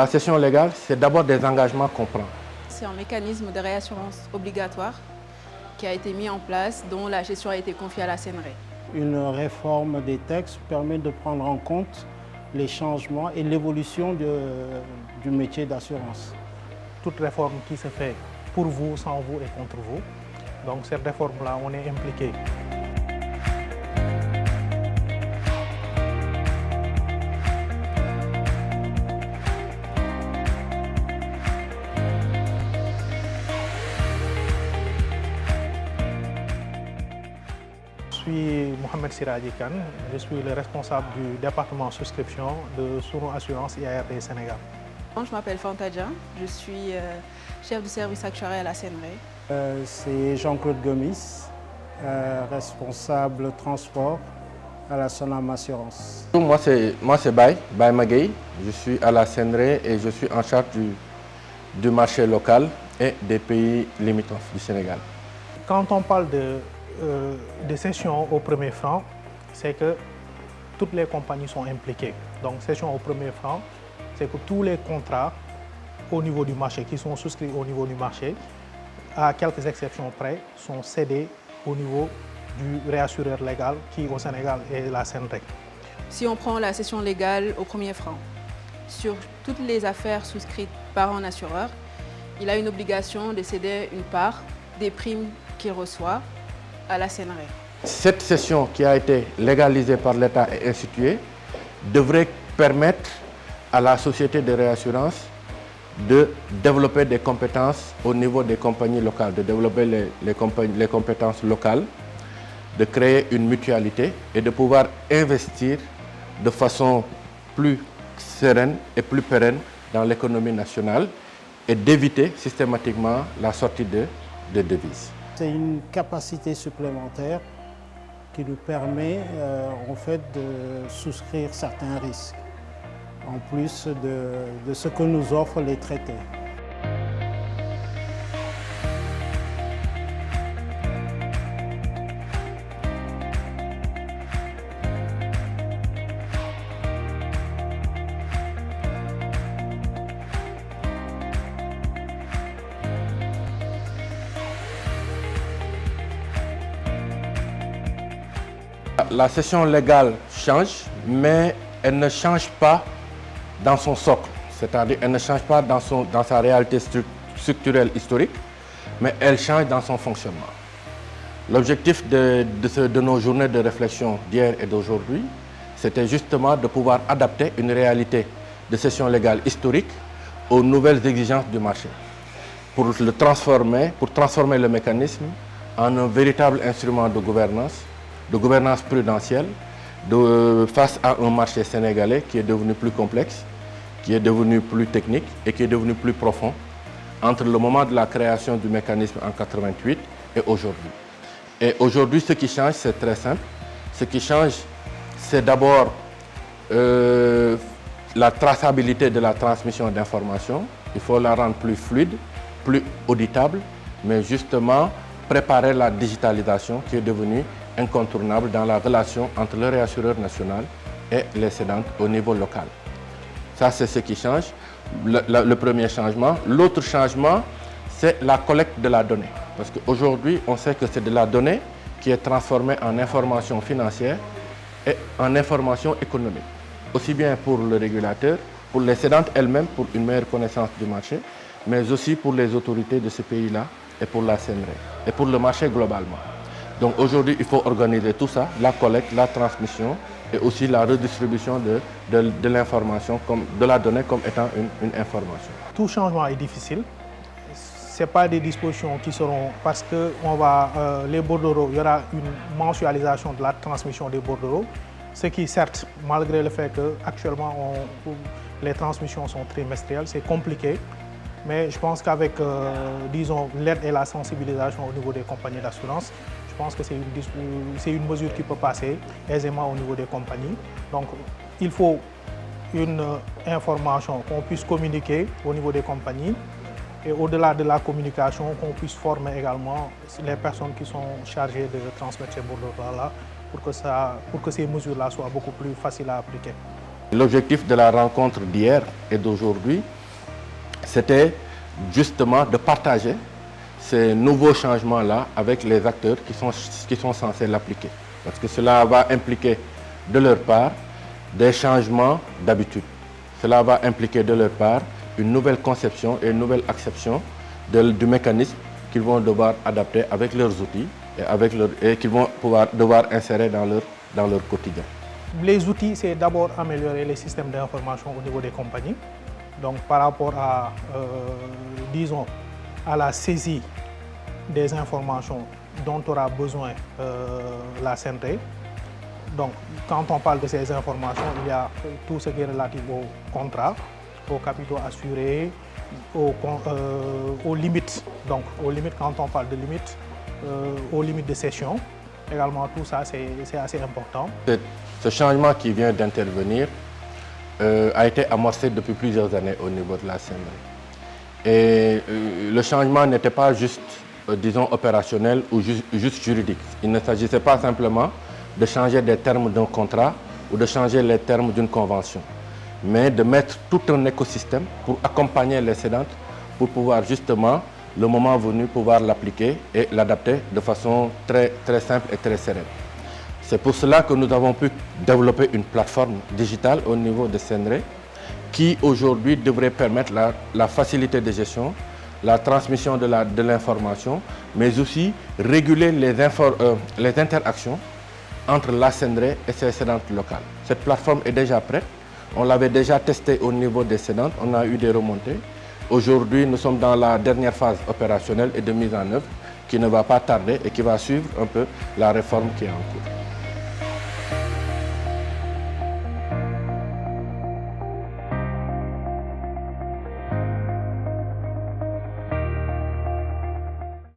la cession légale, c'est d'abord des engagements qu'on prend. C'est un mécanisme de réassurance obligatoire qui a été mis en place, dont la gestion a été confiée à la CNRE. Une réforme des textes permet de prendre en compte les changements et l'évolution du métier d'assurance. Toute réforme qui se fait pour vous, sans vous et contre vous. Donc cette réforme-là, on est impliqué. Je suis Mohamed Siradji Kane, je suis le responsable du département souscription de Sunu Assurance IARD Sénégal. Je m'appelle Fantadja, je suis chef du service actuariel à la CNRE. C'est Jean-Claude Gomis, responsable transport à la Sonam Assurance. Moi c'est Baye Magueye, je suis à la CNRE et je suis en charge du marché local et des pays limitrophes du Sénégal. Quand on parle de cession au premier franc, c'est que toutes les compagnies sont impliquées. Donc cession au premier franc, c'est que tous les contrats au niveau du marché, qui sont souscrits au niveau du marché, à quelques exceptions près, sont cédés au niveau du réassureur légal qui au Sénégal est la CNRE. Si on prend la cession légale au premier franc, sur toutes les affaires souscrites par un assureur, il a une obligation de céder une part des primes qu'il reçoit à la CNRE. Cette cession qui a été légalisée par l'État et instituée devrait permettre à la société de réassurance de développer des compétences au niveau des compagnies locales, de développer les compétences locales, de créer une mutualité et de pouvoir investir de façon plus sereine et plus pérenne dans l'économie nationale et d'éviter systématiquement la sortie de devises. C'est une capacité supplémentaire qui nous permet en fait de souscrire certains risques, en plus de ce que nous offrent les traités. La cession légale change, mais elle ne change pas dans son socle, c'est-à-dire elle ne change pas dans sa réalité structurelle historique, mais elle change dans son fonctionnement. L'objectif de nos journées de réflexion d'hier et d'aujourd'hui, c'était justement de pouvoir adapter une réalité de cession légale historique aux nouvelles exigences du marché, pour transformer le mécanisme en un véritable instrument de gouvernance prudentielle face à un marché sénégalais qui est devenu plus complexe, qui est devenu plus technique et qui est devenu plus profond entre le moment de la création du mécanisme en 1988 et aujourd'hui. Et aujourd'hui, ce qui change, c'est très simple. Ce qui change, c'est d'abord la traçabilité de la transmission d'informations. Il faut la rendre plus fluide, plus auditable, mais justement préparer la digitalisation qui est devenue incontournable dans la relation entre le réassureur national et les cédantes au niveau local. Ça, c'est ce qui change, le premier changement. L'autre changement, c'est la collecte de la donnée. Parce qu'aujourd'hui, on sait que c'est de la donnée qui est transformée en information financière et en information économique. Aussi bien pour le régulateur, pour les cédantes elles-mêmes, pour une meilleure connaissance du marché, mais aussi pour les autorités de ce pays-là et pour la CNRE et pour le marché globalement. Donc aujourd'hui, il faut organiser tout ça, la collecte, la transmission et aussi la redistribution de l'information, de la donnée comme étant une information. Tout changement est difficile. Ce n'est pas des dispositions qui seront... Parce que les bordereaux, il y aura une mensualisation de la transmission des bordereaux, ce qui certes, malgré le fait qu'actuellement les transmissions sont trimestrielles, c'est compliqué. Mais je pense qu'avec, disons, l'aide et la sensibilisation au niveau des compagnies d'assurance, je pense que c'est une mesure qui peut passer aisément au niveau des compagnies. Donc, il faut une information qu'on puisse communiquer au niveau des compagnies et au-delà de la communication, qu'on puisse former également les personnes qui sont chargées de transmettre ces bordereaux-là pour que ces mesures-là soient beaucoup plus faciles à appliquer. L'objectif de la rencontre d'hier et d'aujourd'hui, c'était justement de partager ces nouveaux changements-là avec les acteurs qui sont censés l'appliquer. Parce que cela va impliquer de leur part des changements d'habitude. Cela va impliquer de leur part une nouvelle conception et une nouvelle acception du mécanisme qu'ils vont devoir adapter avec leurs outils et qu'ils vont devoir insérer dans leur quotidien. Les outils, c'est d'abord améliorer les systèmes d'information au niveau des compagnies. Donc par rapport à, disons, à la saisie des informations dont aura besoin la CNRE. Donc quand on parle de ces informations, il y a tout ce qui est relatif au contrat, aux capitaux assurés, aux limites. Donc aux limites, quand on parle de limites, aux limites de cession. Également, tout ça, c'est assez important. Ce changement qui vient d'intervenir a été amorcé depuis plusieurs années au niveau de la CNRE. Et le changement n'était pas juste, disons, opérationnel ou juste juridique. Il ne s'agissait pas simplement de changer des termes d'un contrat ou de changer les termes d'une convention, mais de mettre tout un écosystème pour accompagner les cédantes pour pouvoir justement, le moment venu, pouvoir l'appliquer et l'adapter de façon très simple et très sereine. C'est pour cela que nous avons pu développer une plateforme digitale au niveau de CNRE qui aujourd'hui devrait permettre la facilité de gestion, la transmission de l'information, mais aussi réguler les interactions entre la CNRE et ses cédantes locales. Cette plateforme est déjà prête. On l'avait déjà testée au niveau des cédantes, on a eu des remontées. Aujourd'hui, nous sommes dans la dernière phase opérationnelle et de mise en œuvre qui ne va pas tarder et qui va suivre un peu la réforme qui est en cours.